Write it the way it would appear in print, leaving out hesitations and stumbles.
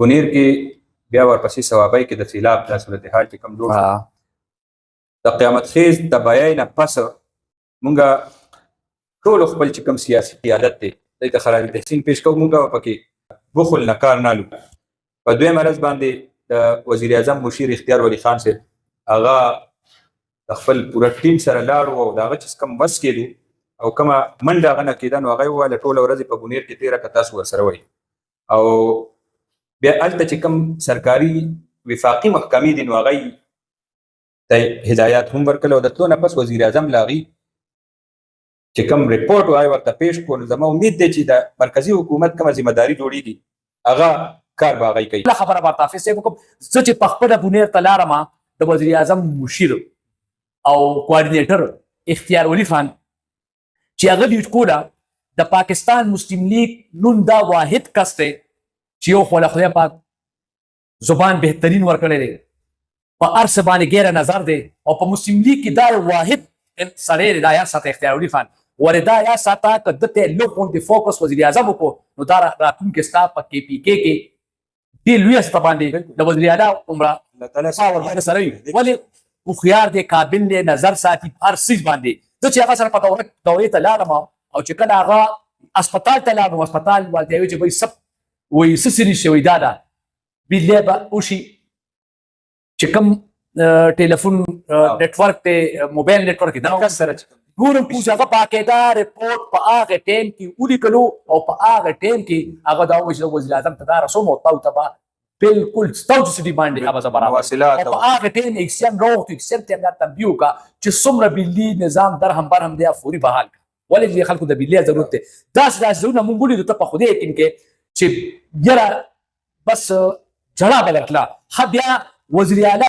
بونیر کې بیا ورپسې ثوابۍ کې د سیلاب دا صورتحال چې کوم جوړ شو د قیامت خیز د بیای نه پس مونږ ټول خپل چې کوم سیاسي قیادت دی دی ته خراج تحسین پیش کوو. مونږ پکې بخل نه کار نه لو. په دویم عرض باندې د وزیر اعظم مشیر اختیار ولی خان صاحب هغه د خپل پوره ټیم سره لاړو او د هغه چې کوم بس کېدو او کومه منډه هغه نه کېده نو هغه یې وویله ټوله ورځ په بونیر کې تېره که تاسو ورسره وئ. او بیا هلته چې کوم سرکاري وفاقي محکمې دي نو هغه ته هدایات هم ورکړل او د تلو نه پس وزیر اعظم له هغې چې کوم رپورټ وایي ورته پیش کړو. نو زما امید دی چې د مرکزي حکومت کومه ذمهداري جوړېږي هغه کار به هغه کوي. خبره به حافظ صاحب وکړم. زه چې په خپله بونیر ته لاړم د وزیر اعظم مشیر او کوآرډینیټر اختیار ولی خان چې هغه ډیوټ کوله د پاکستان مسلم لیگ نن دا واحد کس دی چې یو خو له خدای پاک زبان بهترین ورکړی دی په هر څه باندې ګیره نظر دی او په مسلم لیگ کې دا واحد سړی دی دا یاد ساته اختیار ولی خان ورې دا یاد ساته که ده ته لږ غوندې فوکس وزیر اعظم وکړو نو دا راتلونکي ستا په کې پي کې کې ډېر لویه سطح باندې د وزیر اعلی عمره پاور باندې سره وي. ولې هوښیار دی قابل دی نظر ساتي په هر څیز باندې. زه چې هغه سره په دورې ته لاړم او چې کله هغه اسپتال ته لاړم اسپتال والته وایي چې وایي سب وایي څه سري شي وایي دا ده بجلی به وشي چې کوم ټلیفون نیټورک دی موبایل نیټورک دی دا سره ګورم کوم هغه باقاعده رپورټ په هغه ټایم کې ولیکلو او په هغه ټایم کې هغه دا وایي چې وزیر اعظم ته دا رسوم او تاسو ته بالکل ستاسو سړي باندې هغه برابر او په هغه ټایم ایکسچینج راوغوښتو ایکسچینج ته یې تنبیه وکړه چې څومره بجلي نظام درهم برهم دی فوري بحال کړه. ولې چې خلکو د بجلي ضرورت دی. داسې داسې ځایونه موږ ولیدو ته په خدای یقین کې چې یاره بس جړه به لرتله. ښه بیا وزیر اعلی